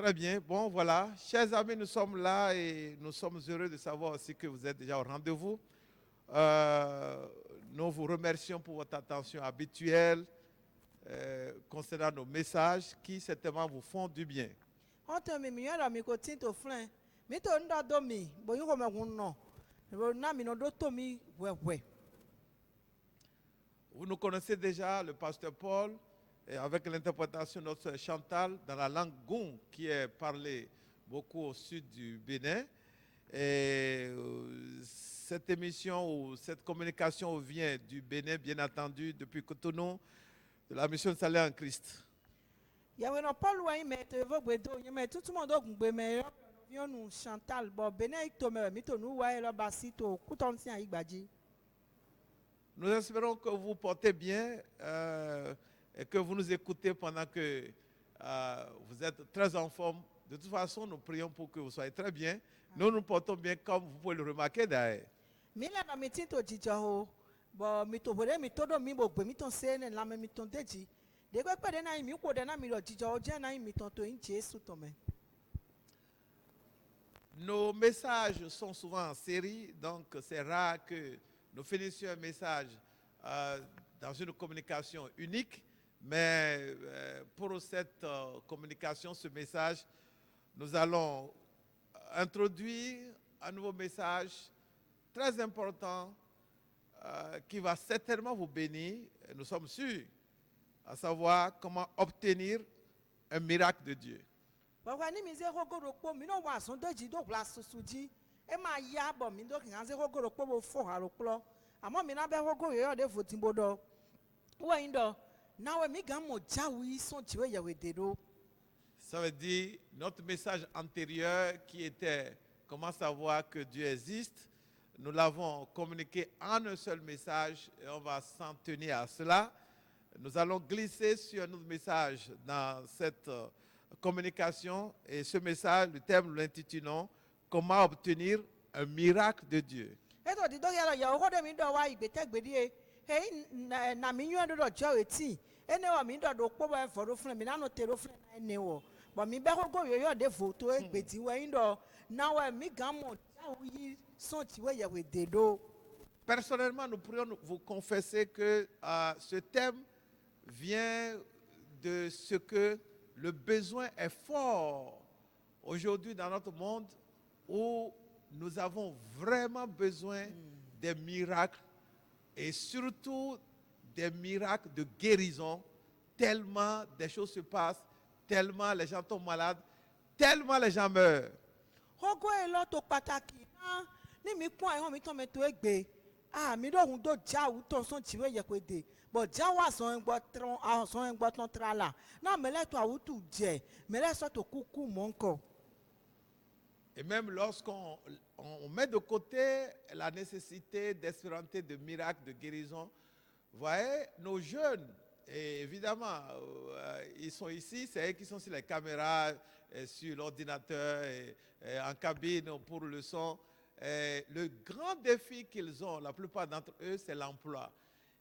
Très bien. Bon, voilà. Chers amis, nous sommes là et nous sommes heureux de savoir aussi que vous êtes déjà au rendez-vous. Euh, nous vous remercions pour votre attention habituelle concernant nos messages qui certainement vous font du bien. Ote mi mi yara mi ko tin to flen. Mi to nda do mi, bo yin ko me gun no. Ro na mi no do to mi wewe. Vous nous connaissez déjà, le pasteur Paul, et avec l'interprétation de notre sœur Chantal dans la langue Goum qui est parlée beaucoup au sud du Bénin. Et cette émission ou cette communication vient du Bénin, bien entendu, depuis Cotonou, de la mission de Salut en Christ. Ya we no Paul wa yin me to vo gbe do yin me tutu mo do gun gbe me yo yo nu Chantal bo bene to me mi to nu wa e lo ba si to ku ton si an igbaji. Nous espérons que vous portez bien et que vous nous écoutez pendant que vous êtes très en forme. De toute façon, nous prions pour que vous soyez très bien. Nous nous portons bien comme vous pouvez le remarquer d'ailleurs. Mi le na mi tin to jijo ho. Bo mi to bore mi to do mi bo gbe mi ton se ne la me mi ton deji. De gbe pe de na yin mi ko de na mi lo jijo o je na yin mi ton to yin Jesu to me. Nos messages sont souvent en série, donc c'est rare que nous finissions un message dans une communication unique, mais pour cette communication, ce message, nous allons introduire un nouveau message très important qui va certainement vous bénir, et nous sommes sûrs, à savoir comment obtenir un miracle de Dieu. Bo wa ni mi ze ho goro po mi no wa sun deji do gla susu ji. E ma ya bo mi do kin ze ho goro po bo fo ha ro plo. Amo mi na be ho goro yo de fo tin bodo. Wo yin do. Na we mi gan mo jawi son ti we ye we de do. Ça veut dire notre message antérieur qui était comment savoir que Dieu existe. Nous l'avons communiqué en un seul message et on va s'en tenir à cela. Nous allons glisser sur un autre message dans cette communication et ce message, le thème, nous l'intitulons Comment obtenir un miracle de Dieu. E to di do ya lo ya ho de mi do wa igbete gbedi e. He na mi yun do jo eti. E ne wa mi do po bo e fo do fun mi na no te do fun na ne wo. Bo mi be ho go yo de fo to e gbeti we yin do. Na we mi gan mo jawi son ti we ye we de do. Personnellement, nous pourrions vous confesser que ce thème vient de ce que le besoin est fort aujourd'hui dans notre monde où nous avons vraiment besoin des miracles et surtout des miracles de guérison, tellement des choses se passent, tellement les gens tombent malades, tellement les gens meurent. Ogo e lo to pataki na ni mi pon e mi ton me to egbe ah mi do hun do ja wu to son ti we ye ko de but ja wa son ngbo tron ah son ngbo ton trala na me le to awutu je me le so to kuku mo nko. Et même lorsqu'on met de côté la nécessité d'espéranter de miracles de guérison, vous voyez, nos jeunes, et évidemment, ils sont ici, c'est eux qui sont sur les caméras, sur l'ordinateur, et en cabine pour le son. Le grand défi qu'ils ont, la plupart d'entre eux, c'est l'emploi.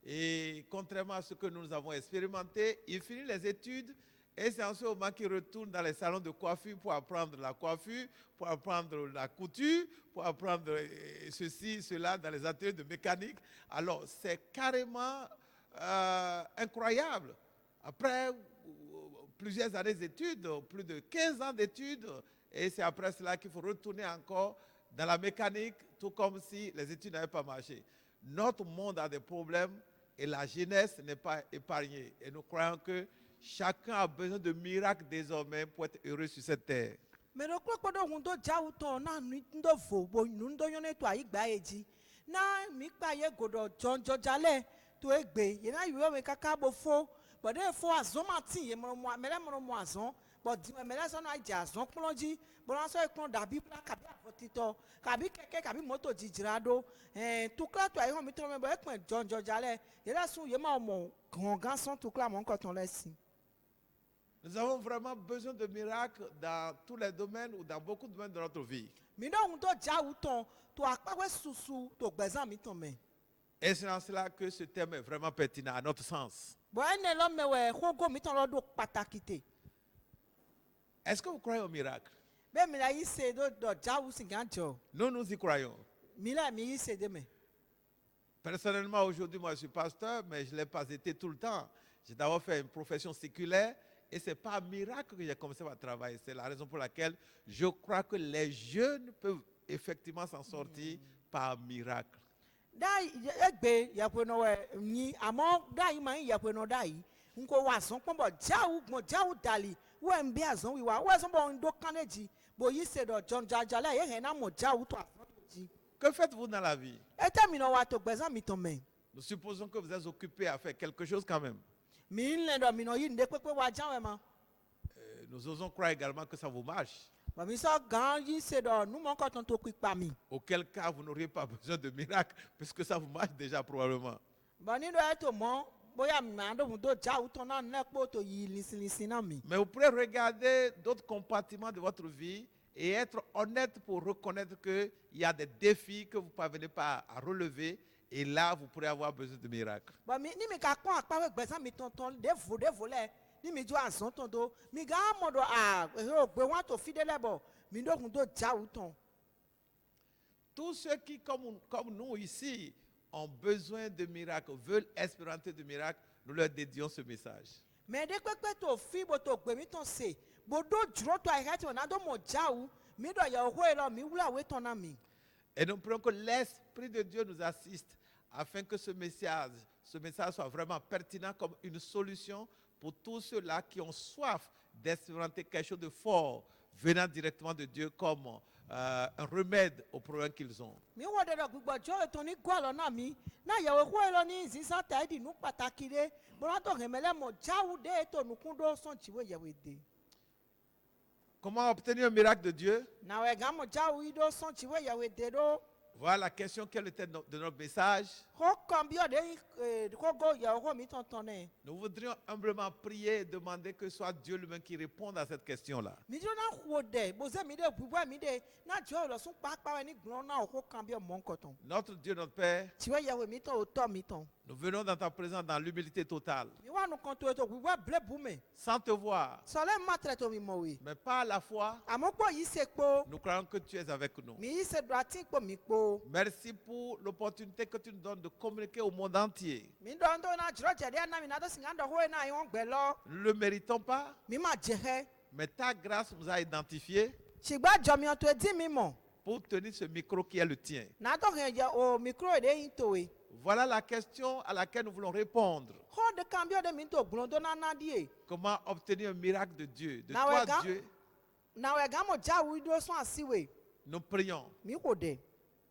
Et contrairement à ce que nous avons expérimenté, ils finissent les études et c'est en ce moment qu'ils retournent dans les salons de coiffure pour apprendre la coiffure, pour apprendre la couture, pour apprendre ceci, cela dans les ateliers de mécanique. Alors, c'est carrément incroyable. Après plusieurs années d'études, plus de 15 ans d'études, et c'est après cela qu'il faut retourner encore dans la mécanique, tout comme si les études n'avaient pas marché. Notre monde a des problèmes et la jeunesse n'est pas épargnée. Et nous croyons que chacun a besoin de miracles désormais pour être heureux sur cette terre. Me ro kpo do hun do ja wu to na nu ndo fo bo nu ndo yon to aigba eji na mi pa ye godo jonjo jale to egbe ye na yo me kaka bo fo but dey fo azon ma tin ye mo me le mo azon but di me le so na ja azon plonji bo na so e klon dabi bla kabi afotito kabi keke kabi moto jijirado to kla to ayi ho mi to me bo e pon jonjo jale ye la sun ye ma mo gangan son to kla mo nko ton lesin. Nous avons vraiment besoin de miracles dans tous les domaines ou dans beaucoup de domaines de notre vie. Mi do hun do ja wu ton to apawe susu to gbezan mi ton me. Et c'est en cela que ce thème est vraiment pertinent à notre sens. Bo ene lo me we hogo mi ton lo do patakite. Est-ce que vous croyez au miracle? Be mi la yi se do do jawu si gan jo. Nous, nous y croyons. Mi la mi yi se de me. Personnellement, aujourd'hui, moi, je suis pasteur, mais je ne l'ai pas été tout le temps. J'ai d'abord fait une profession séculaire et ce n'est pas un miracle que j'ai commencé à travailler. C'est la raison pour laquelle je crois que les jeunes peuvent effectivement s'en sortir par miracle. Da egbe ya pe no we ni amo da yi ma ya pe no da yi. Nko wa son pon bo jawu dali. We mbi azon wi wa. We son bo ndo kaneji. Bo yi se do John jajala ye he na mo jawu to azon ji. Que faites-vous dans la vie? Eta mi no wa to gbeza mi ton men. Nous supposons que vous êtes occupé à faire quelque chose quand même. Mi nle do mi no yi nde pepe wa jan we ma. Nous osons croire également que ça vous marche. Ba mi so gan yi se do nu mo ko ton to pipa mi. Auquel cas, vous n'auriez pas besoin de miracle, puisque ça vous marche déjà probablement. Ba ni do e to mo boya mi ma do do jawu ton na ne po to yi lisin na mi. Mais vous pourrez regarder d'autres compartiments de votre vie et être honnête pour reconnaître qu'il y a des défis que vous ne parvenez pas à relever. Et là, vous pourrez avoir besoin de miracles. Ba mi ni mi ka kon apa we gbeza mi ton de vo le ni mi jo azon ton do mi ga mo do o gbe wan to fidele bo mi do kun do jawu ton. Tous ceux qui, comme nous ici, ont besoin de miracles, veulent expérimenter de miracles, nous leur dédions ce message. Me de pepe to fi bo to gbe mi ton se bo do juro to ai hati na do mo jawu mi do ya ho lo mi wula we ton na mi. Et nous prions que l'Esprit de Dieu nous assiste afin que ce message soit vraiment pertinent comme une solution pour tous ceux-là qui ont soif d'expérimenter quelque chose de fort venant directement de Dieu comme un remède aux problèmes qu'ils ont. Mi wo de do gbugbo jo e ton ni gwa lo na mi na ya ho lo ni nzinsan ta di nu pataki de bo na to remele mo jawu de to nu kun do son chiwe ye we de. Comment obtenir un miracle de Dieu? Na we ga mo jawu i do son chiwe ye we de do. Voilà la question quelle était de notre message. Ho kambio de ko go ya ho mi ton ton ne. Nous voudrions humblement prier et demander que ce soit Dieu lui-même qui réponde à cette question-là. Mi jo na ho de bo ze mi de bubu mi de na jo lo sun pa we ni glon na ho kambio mon koton. Notre Dieu, notre Père, Chiwe ye we mi ton o to mi ton. nous venons dans ta présence dans l'humilité totale, Mi wa nu kon to bubu ble bume. sans te voir, So le matre to mi mo we. mais pas à la fois. Amo po yi se po. Nous croyons que tu es avec nous. Mi yi se do atin po mi po. Merci pour l'opportunité que tu nous donnes de communiquer au monde entier. Mi do ndo na jiro je de na mi na do singa ndo ho na yi won gbe lo. Nous ne le méritons pas, Mi ma je he. mais ta grâce nous a identifiés Shigba jo mi on to di mi mo. pour tenir ce micro qui est le tien. Na do he je o micro de yin to we. Voilà la question à laquelle nous voulons répondre. Ho de kambio de mi to glon do na die. Comment obtenir un miracle de Dieu? De Na toi, wega. Dieu, Na we ga mo jawu do so asiwe. nous prions Mi ko de.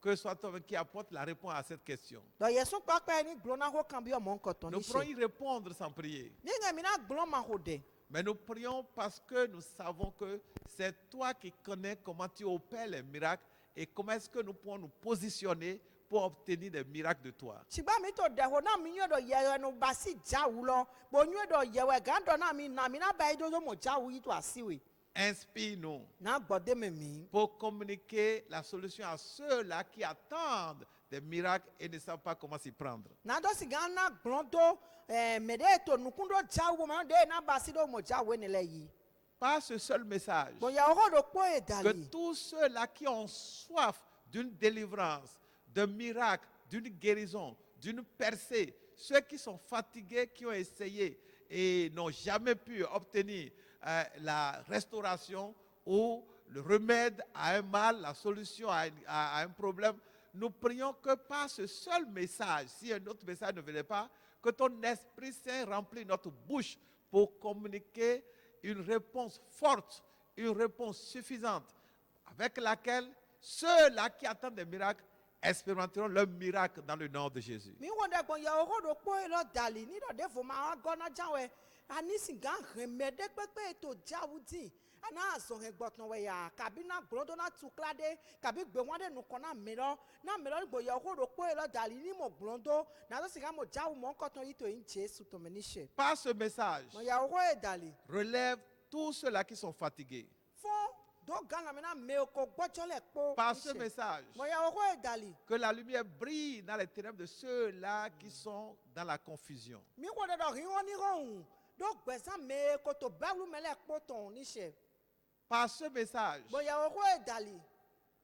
que ce soit toi qui apporte la réponse à cette question. Do yesu pa pa ni glon na ho kambio mon koton Nous ni pourrons she. y répondre sans prier. Mi nga mi na glon ma ho de. Mais nous prions parce que nous savons que c'est toi qui connais comment tu opères les miracles et comment est-ce que nous pouvons nous positionner pour obtenir des miracles de toi. Shigba mi to de ho na mi nyo do ye no basi jawu lo. Bo nyo do ye we ga ndo na mi na ba do mo jawu yi to asiwe. Inspire-nous Na gbode me mi. pour communiquer la solution à ceux-là qui attendent des miracles et ne savent pas comment s'y prendre. Na do singa na glon do me de to nukun do jawu ma de na basi do mo jawu ni le yi. Pas ce seul message. Bo ya ho do po e Que dali. tous ceux-là qui ont soif d'une délivrance, d'un miracle, d'une guérison, d'une percée, ceux qui sont fatigués, qui ont essayé et n'ont jamais pu obtenir la restauration ou le remède à un mal, la solution à un problème, nous prions que par ce seul message, si un autre message ne venait pas, que ton Esprit Saint remplisse notre bouche pour communiquer une réponse forte, une réponse suffisante, avec laquelle ceux-là qui attendent des miracles expérimenteront leur miracle dans le nom de Jésus. Mi won de gbon ya ho do po e lo dali ni do de fo ma go na jawe. Ani singa reme de pepe to jawu din. Ana aso he gbotun we ya kabi na gbon do na tuklade kabi gbe won de nu kon na mi lo gbo ya ho do po e lo dali ni mo gbon do na do singa mo jawu mo koton yi to in Jesu to me ni she. Par ce message, Mo ya ho e dali. relève tous ceux-là qui sont fatigués. Fo do gana me na me ko gbojo le po. Par ce message, Mo ya ho e dali. que la lumière brille dans les ténèbres de ceux-là qui sont dans la confusion. Mi won de do ri won ni rohun. Do gbesa me ko to belu me le po ton ni she. par ce message bo ya wo edali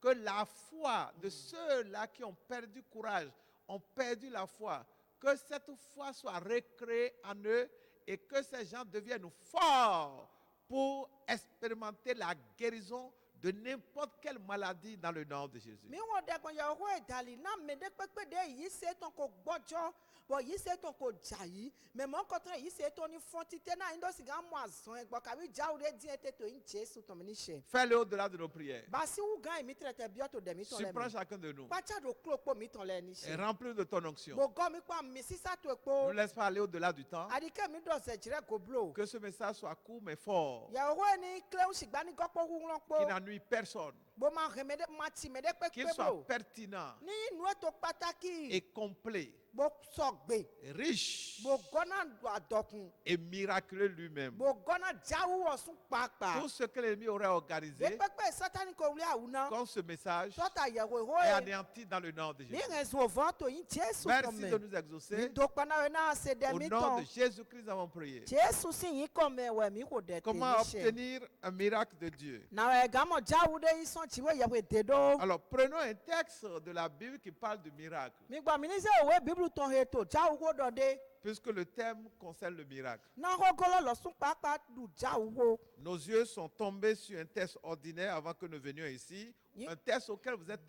que la foi de ceux-là qui ont perdu courage, ont perdu la foi, que cette foi soit recréée en eux et que ces gens deviennent forts pour expérimenter la guérison de n'importe quelle maladie dans le nom de Jésus. mi wo de kon ya wo edali na me de pepe de yi se ton ko gbojo bo yi se ton ko jayi me mo ko tan yi se ton ni fontite na ndo siga mo azon egbo ka bi jawu de din ete to in Jesu to mi se Fais-le au-delà de nos prières. ba si wu gan mi trete bi o to de mi ton le Surprends chacun de nous pa cha do klo po mi ton le ni et se remplis de ton onction. bo go mi pa mi sisa to Ne epo laisse pas aller au-delà du temps. adike mi do se jire go blow Que ce message soit court mais fort, ya wo ni kleun sigba ni gopo hu lon po qui n'ennuie personne, bo ma remede ma ti me de pepe qu'il soit blo pertinent ni nu to pataki et complet, bo sogbe riche bo gona adokun et miraculeux lui-même. bo gona jawu osun papa Tout ce que l'ennemi aurait de organisé pepe satani ko wuli awuna comme ce message tota yewo ho est e anéanti dans le nom de ni Jésus. rezo vanto yin Jesu Merci come de nous exaucer. mi do pana we na se de Au mi nom ton de Jésus-Christ, nous avons prié. Jesu si yin come we mi ko de te Comment mi se obtenir un miracle de Dieu? na we gamo jawu de ison chiwe yewe de do Alors, prenons un texte de la Bible qui parle du miracle, mi gba mi ni se we bible ton he to jawu ko do de puisque le thème concerne le miracle. na ho golo lo sun papa du jawu wo Nos yeux sont tombés sur un texte ordinaire avant que nous venions ici, Oui. un texte auquel vous êtes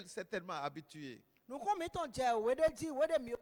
certainement habitués. nu ko mi ton je we de ji we de mi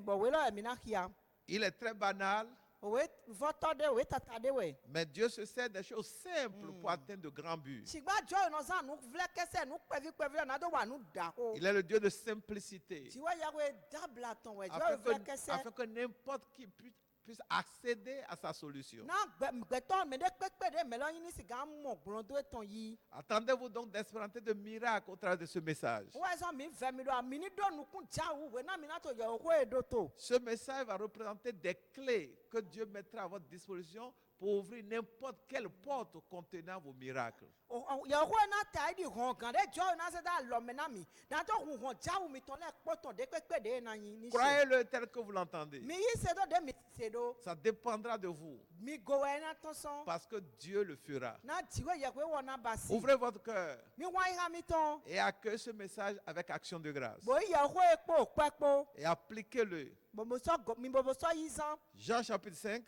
bo we lo mi na kia Il est très banal, we voto de we tata de we mais Dieu se sert des choses simples pour atteindre de grands buts. sigba joy no san nu vle kese nu pevi na do wa nu da ho Il est le Dieu de simplicité, ti we ya we dabla ton we joy afin vle que, kese afin que n'importe qui puisse accéder à sa solution. na gbeton me de pepe de me lo yin ni siga mo gbon do ton yi Attendez-vous donc d'espéranter de miracles au travers de ce message. we so mi ve mi do mi ni do nu kun jawu we na mi na to ye ho e do to Ce message va représenter des clés que Dieu mettra à votre disposition pour ouvrir n'importe quelle porte contenant vos miracles. ye ho na ta di hon gan de joy na se da lo me na mi na to hu hon jawu mi ton le poto de pepe de na yin ni se Croyez-le tel que vous l'entendez. mi yi se do de mi se do Ça dépendra de vous mi go we na to son parce que Dieu le fera. na ti we ye we wo na basi Ouvrez votre cœur mi wa ha mi ton et accueillez ce message avec action de grâce. bo ye ho e po pepo Et appliquez-le. bo mo so go mi bo so yi san Jean chapitre 5.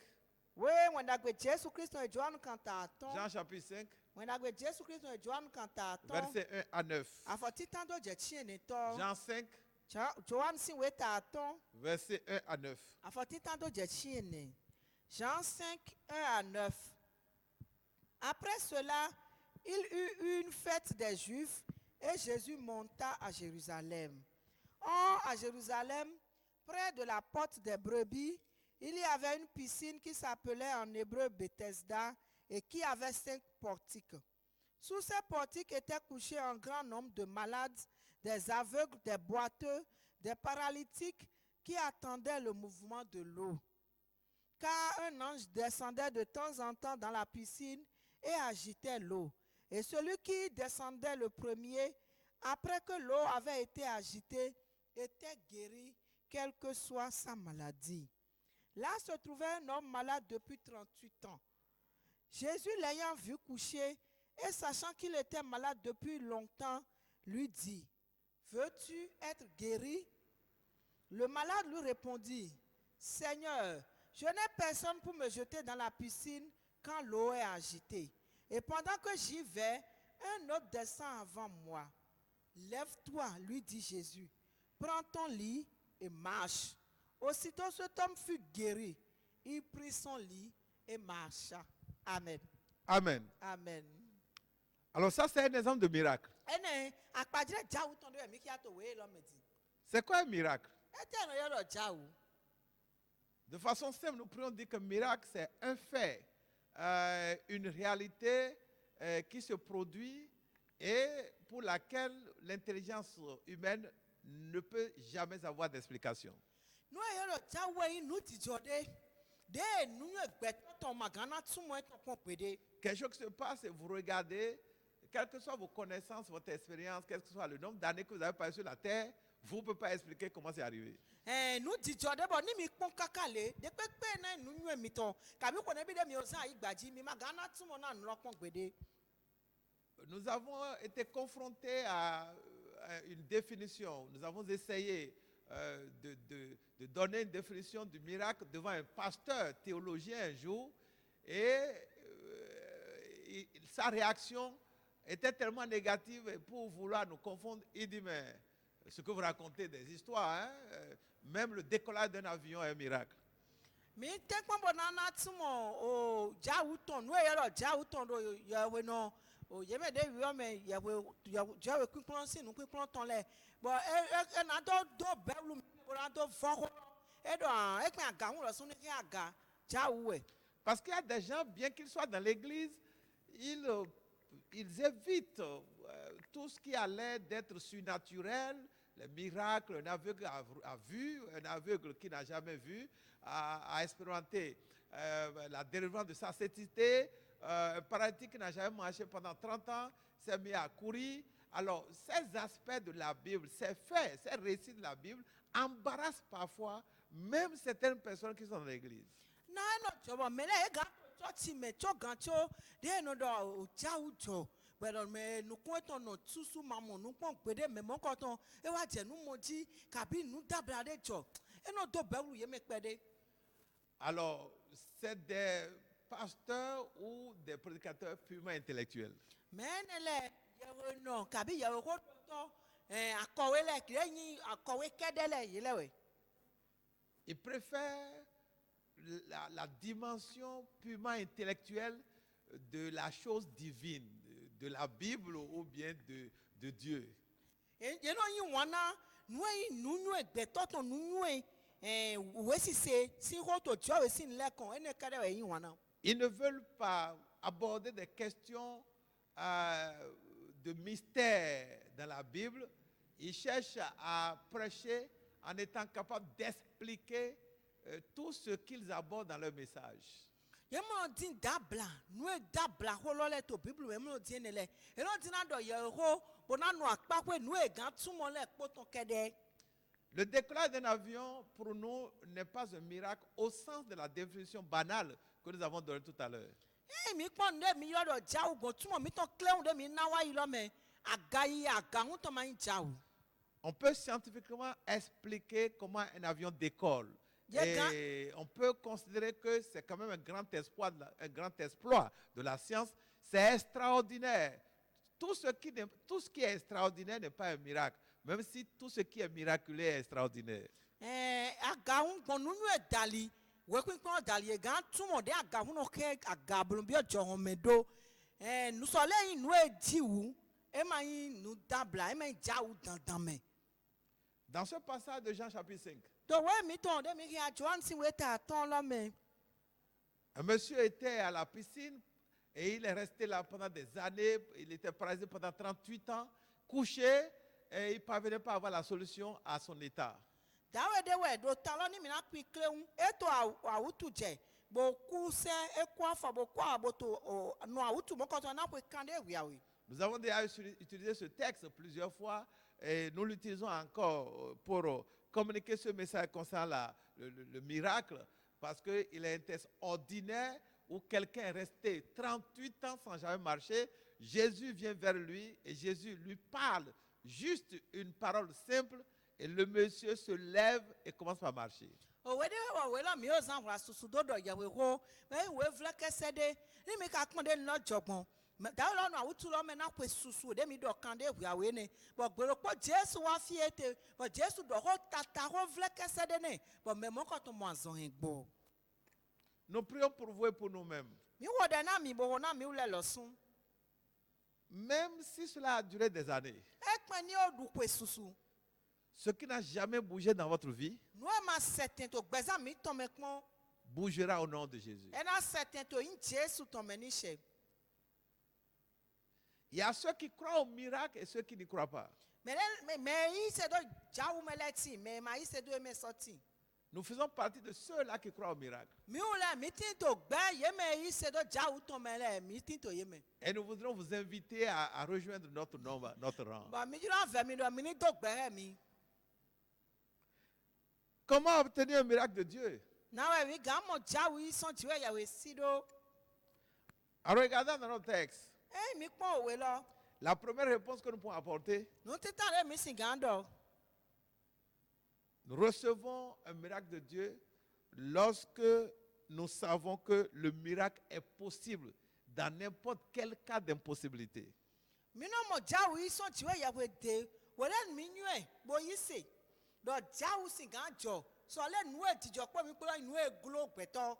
we when da gbe Jesu Kristo e Joan kanta ton Jean chapitre 5, when da gbe Jesu Kristo e Joan kanta ton versets 1 à 9. afoti tan do je chi ni to Jean 5, Joan si we ta ton versets 1 à 9. afoti tan do je chi ni Jean 5 1 à 9. Après cela, il eut une fête des Juifs et Jésus monta à Jérusalem. Or, à Jérusalem, près de la porte des brebis, il y avait une piscine qui s'appelait en hébreu Bethesda et qui avait 5 portiques. Sous ces portiques étaient couchés un grand nombre de malades, des aveugles, des boiteux, des paralytiques qui attendaient le mouvement de l'eau. Car un ange descendait de temps en temps dans la piscine et agitait l'eau. Et celui qui descendait le premier, après que l'eau avait été agitée, était guéri, quelle que soit sa maladie. Là se trouvait un homme malade depuis 38 ans. Jésus l'ayant vu coucher et sachant qu'il était malade depuis longtemps, lui dit, « Veux-tu être guéri ?» Le malade lui répondit, « Seigneur, je n'ai personne pour me jeter dans la piscine quand l'eau est agitée. Et pendant que j'y vais, un autre descend avant moi. Lève-toi, lui dit Jésus. Prends ton lit et marche. Aussitôt cet homme fut guéri. Il prit son lit et marcha. Amen. Amen. Amen. Alors ça, c'est un exemple de miracle. Ene, akpadre jawu ton de mi ki ato we lo medi. C'est quoi un miracle? Ete no yoro jawu. De façon simple, nous pourrions dire que miracle, c'est un fait, une réalité qui se produit et pour laquelle l'intelligence humaine ne peut jamais avoir d'explication. No yoro jawu yi nu ti jode. De nu egbeto ton magana tumo eton pon pede. Quelque chose qui se passe et vous regardez, quelles que soient vos connaissances, votre expérience, quel que soit le nombre d'années que vous avez passé sur la terre, Vous ne pouvez pas expliquer comment c'est arrivé. nu dzidzɔ ɖe bɔ ni mi kpɔn kaka le de kpekpe na nu nyuie mi tɔ kabi ko ne bi ɖe mi o zã ayi gbadzi mi ma gana tumɔ na nu lɔ kpɔn gbeɖe. Nous avons été confrontés à une définition. Nous avons essayé de donner une définition du miracle devant un pasteur théologien un jour. Et sa réaction était tellement négative et pour vouloir nous confondre. Il dit, mais ce que vous racontez des histoires, hein, même le décollage d'un avion est un miracle. Mi te kpɔn bɔ nana tumɔ o dzawu tɔn nu ye lɔ dzawu tɔn do yewe nɔ o yeme de wiɔ me yewe kpikplɔ si nu kpikplɔ tɔn lɛ bɔn ena do bɛlu mi bɔra do fɔkɔ eɖɔ ekpe aga ŋu lɔ sunu ke aga dzawu wɛ. Parce qu'il y a des gens, bien qu'ils soient dans l'église, ils évitent tout ce qui a l'air d'être surnaturel, les miracles. Un aveugle a vu, un aveugle qui n'a jamais vu, a expérimenté la délivrance de sa cécité, un paralytique qui n'a jamais marché pendant 30 ans, s'est mis à courir. Alors, ces aspects de la Bible, ces faits, ces récits de la Bible embarrassent parfois même certaines personnes qui sont dans l'église. Na eno dzɔbɔ mɛ lɛ ega tsɔtsi mɛ tsɔ gan tso de eno dɔ o dzawu dzɔ gbɛdɔ mɛ nukun etɔ nɔ susu ma mɔ nukpɔn gbeɖe mɛ mɔkɔtɔ ewa dze numɔdzi kabi nu dabla de dzɔ eno do bɛwlu yeme kpɛ de. Alors, c'est des pasteurs ou des prédicateurs purement intellectuels. Mɛ ne lɛ yewe nɔ kabi yewe ko tɔ akɔwe lɛ kire nyi akɔwe kɛ de lɛ yi lɛ wɛ. Ils préfèrent la dimension purement intellectuelle de la chose divine, de la Bible ou bien de Dieu. Yeno yi wana nue nunue gbetɔtɔ nunue wesise si hoto dzɔ wesi nlɛ kɔn ene ka ɖe yi wana. Ils ne veulent pas aborder des questions de mystère dans la Bible. Ils cherchent à prêcher en étant capables d'expliquer tout ce qu'ils abordent dans leur message. Yemo din dabla nue dabla holo le to bible me mo din le elo din ado ye ho bona nu akpakwe nue gan tumo le poton kede. Le décollage d'un avion pour nous n'est pas un miracle au sens de la définition banale que nous avons donnée tout à l'heure. Mi pon de mi yodo jawu go tumo mi to kleun de mi na wa yi lo me agayi agahun to ma yin jawu. On peut scientifiquement expliquer comment un avion décolle. Et on peut considérer que c'est quand même un grand exploit de la science. C'est extraordinaire. Tout ce qui est extraordinaire n'est pas un miracle, même si tout ce qui est miraculeux est extraordinaire. Agahun gbonu nu edali we kwinkwon dali e gan tumo de agahun no ke agablun bi ojo hon medo nu so leyin nu ejiwu e ma yin nu dabla e ma jawu dandan me. Dans ce passage de Jean chapitre 5, un monsieur était à la piscine et il est resté là pendant des années. Il était paralysé pendant 38 ans, couché, et il ne parvenait pas à avoir la solution à son état. Nous avons déjà utilisé ce texte plusieurs fois et nous l'utilisons encore pour communiquer ce message concernant le miracle, parce qu'il est un test ordinaire où quelqu'un est resté 38 ans sans jamais marcher. Jésus vient vers lui et Jésus lui parle juste une parole simple et le monsieur se lève et commence à marcher. Dawolo no awutu lo me na kwe susu de mi do kan de hwawe ne bo gbero po Jesu wa fiete bo Jesu do ho tata ho vlekese de ne bo me mo ko to mo azon egbo. Nous prions pour vous et pour nous-mêmes. Mi wo de na mi bo na mi ule losun. Même si cela a duré des années. E pe ni odu kwe susu. Ce qui n'a jamais bougé dans votre vie No ma certain to gbeza mi to me pon bougera au nom de Jésus. E na certain to in Jesu to me ni she. Il y a ceux qui croient au miracle et ceux qui n'y croient pas. Nous faisons partie de ceux-là qui croient au miracle. Et nous voudrons vous inviter à rejoindre notre rang. Comment obtenir un miracle de Dieu? Na we ga mo jawu isan ti we ya we si do. En regardant dans notre texte, Mi pon òwe lọ. la première réponse que nous pouvons apporter, Nu tita re mi sin gan do. nous recevons un miracle de Dieu lorsque nous savons que le miracle est possible dans n'importe quel cas d'impossibilité. Mi no mo jawu isan ti we ya we de. We le mi nyu e bo yi se. Do jawu sin gan jo. So le nu e ti jo po mi po nu e glo gbeto.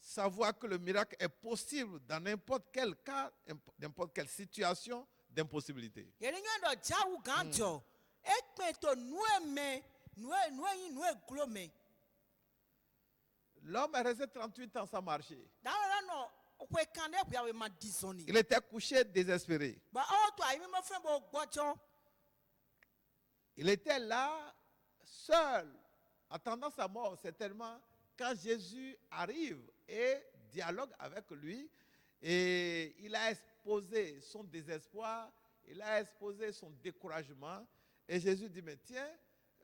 Savoir que le miracle est possible dans n'importe quel cas, n'importe quelle situation d'impossibilité. Yeri nyu do jawu gan jo. E pe to nu e me, nu e glo me. L'homme est resté 38 ans sans marcher. Da no we kan de ya we ma disoni. Il était couché désespéré. Ba o to ai mi mo fe bo gbojo. Il était là, seul, attendant sa mort, certainement, quand Jésus arrive et dialogue avec lui. Et il a exposé son désespoir, il a exposé son découragement. Et Jésus dit, mais tiens,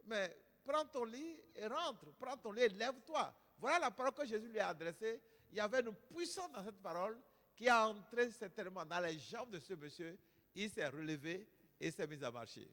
mais prends ton lit et rentre, prends ton lit et lève-toi. Voilà la parole que Jésus lui a adressée. Il y avait une puissance dans cette parole qui a entré certainement dans les jambes de ce monsieur. Il s'est relevé et s'est mis à marcher.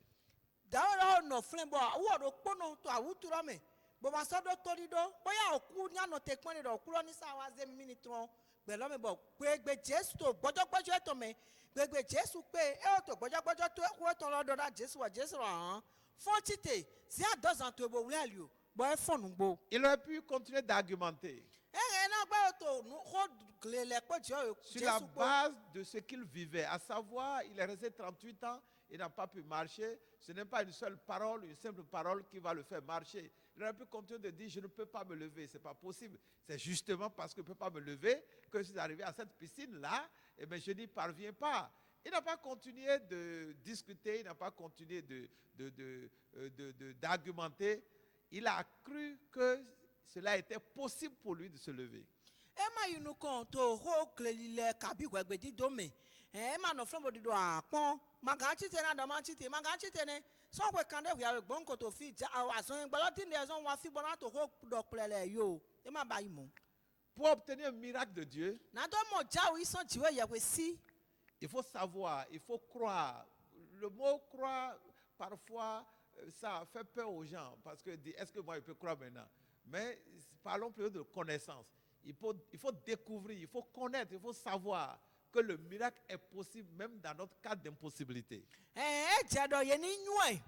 Da no flen bo wo do pono to awuturo me. Bo ma so do tori do. Boya oku nya no te pon do okuro ni sa wa ze minitron. Gbe lo me bo gbe Jesu to gbojogbojo eto me. Gbe Jesu pe e o to gbojogbojo to wo to lo do da Jesu han. Fon tite si a 2 ans to bo wule ali o. Bo e fon ngbo. Il aurait pu continuer d'argumenter Na gba to nu ho glele pe Jesu. sur la base de ce qu'il vivait, à savoir, il est resté 38 ans, il n'a pas pu marcher. Ce n'est pas une seule parole, une simple parole qui va le faire marcher. Il aurait pu continuer de dire, je ne peux pas me lever, ce n'est pas possible. C'est justement parce que je ne peux pas me lever que je suis arrivé à cette piscine-là, et bien je n'y parviens pas. Il n'a pas continué de discuter, il n'a pas continué d'argumenter. Il a cru que cela était possible pour lui de se lever. Ma yunu kon to ho glele kabi gwegbe di do me. Ma no from body do apon. Maga chite na do man chite, maga chite ne. So we kan de we are gbon ko to fi ja ason gbolo tin de son wa fi bona to ho do plele yo. Ma ba yi mo. Pour obtenir un miracle de Dieu, Na do mo ja wi son ti we ya we si. il faut savoir, il faut croire. Le mot croire, parfois, ça fait peur aux gens. Parce que, est-ce que moi, je peux croire maintenant? Mais parlons plutôt de connaissance. Il faut découvrir, il faut connaître, il faut savoir que le miracle est possible même dans notre cas d'impossibilité. Je do ye ni nyu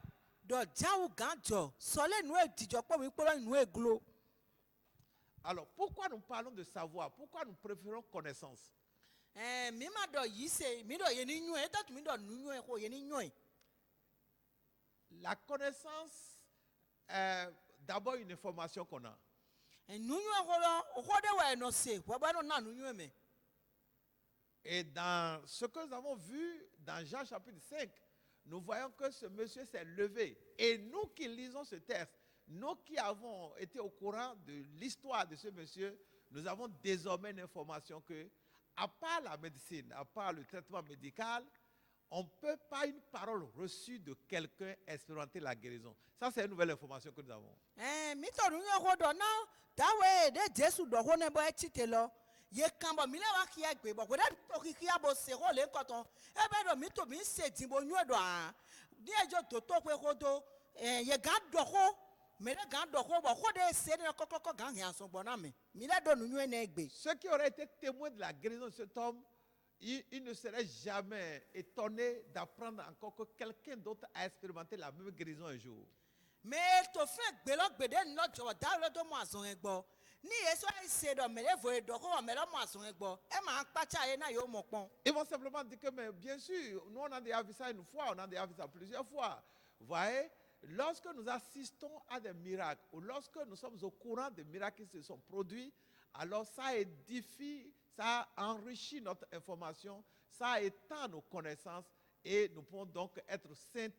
do jawu ganjo. So le nu e dijo po mi po nu e glo. Alors, pourquoi nous parlons de savoir? Pourquoi nous préférons connaissance? Mi ma do yi se, mi do ye ni nyu e ta mi do nu nyu e ko ye ni nyu e. La connaissance est d'abord une information qu'on a. Et dans ce que nous avons vu dans Jean chapitre 5, nous voyons que ce monsieur s'est levé. Et nous qui lisons ce texte, nous qui avons été au courant de l'histoire de ce monsieur, nous avons désormais l'information que, à part la médecine, à part le traitement médical, on ne peut pas une parole reçue de quelqu'un expérimenter la guérison. Ça, c'est une nouvelle information que nous avons. Ye kambo mi le wa ki egbe bo da to ki abo se ho le nkoton e be do mi to mi se din bo nyu do a di ejo to pe ko do ye ga do ko me le ga do ko bo ko de se ni kokoko ga hin aso bo na mi le do nyu na egbe. Ceux qui auraient été témoins de la guérison de cet homme, ils ne seraient jamais étonnés d'apprendre encore que quelqu'un d'autre a expérimenté la même guérison un jour. Mais to fe gbe lo gbe de no jo da lo do mo ason egbo. Ils vont simplement dire que, mais bien sûr, nous on a déjà vu ça une fois, on a déjà vu ça plusieurs fois. Vous voyez, lorsque nous assistons à des miracles, ou lorsque nous sommes au courant des miracles qui se sont produits, alors ça édifie, ça enrichit notre information, ça étend nos connaissances, et nous pouvons donc être certains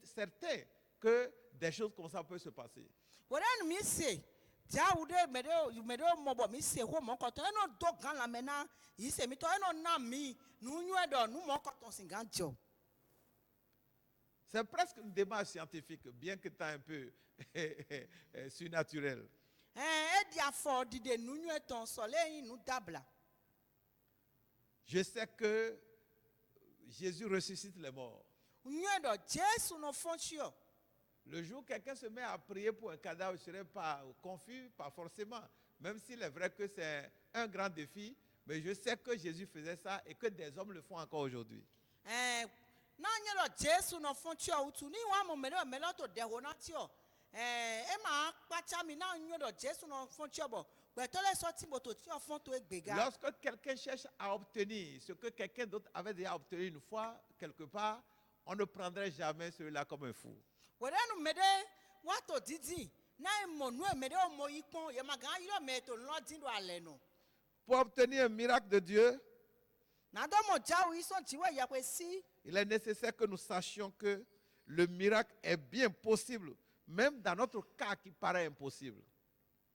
que des choses comme ça peuvent se passer. Mobo mi se ho mo koton eno do gan la mena yi se mi to eno na mi nu nyu edo nu mo koton singanjo. C'est presque une démarche scientifique, bien que c'est un peu surnaturel. Edi afɔ dide nu nyuetɔ sɔle yi nu dabla. Je sais que Jésus ressuscite les morts. Nyueɖɔ Jesu no fɔntsiɔ. Le jour où quelqu'un se met à prier pour un cadavre, je ne serai pas confus, pas forcément. Même s'il est vrai que c'est un grand défi, mais je sais que Jésus faisait ça et que des hommes le font encore aujourd'hui. Na nyueɖɔ Jesu no fɔntsiɔ utu ni wa mo meɖe meɖe to deho na tiɔ. Ema kpatsa mi na nyueɖɔ Jesu no fɔntsiɔ bɔ. Gbɛtɔ le sɔti boto tiɔ fɔn to egbega. Lorsque quelqu'un cherche à obtenir ce que quelqu'un d'autre avait déjà obtenu une fois, quelque part, on ne prendrait jamais celui-là comme un fou. Wòɖe nu meɖe woato didi na emo nu meɖe wo mo yi kpɔn yemaga yɔ me to lɔ di do ale no. Pour obtenir un miracle de Dieu, Nadɔ mo dzawu yi sɔn dziwɔ yakwe si. il est nécessaire que nous sachions que le miracle est bien possible, même dans notre cas qui paraît impossible.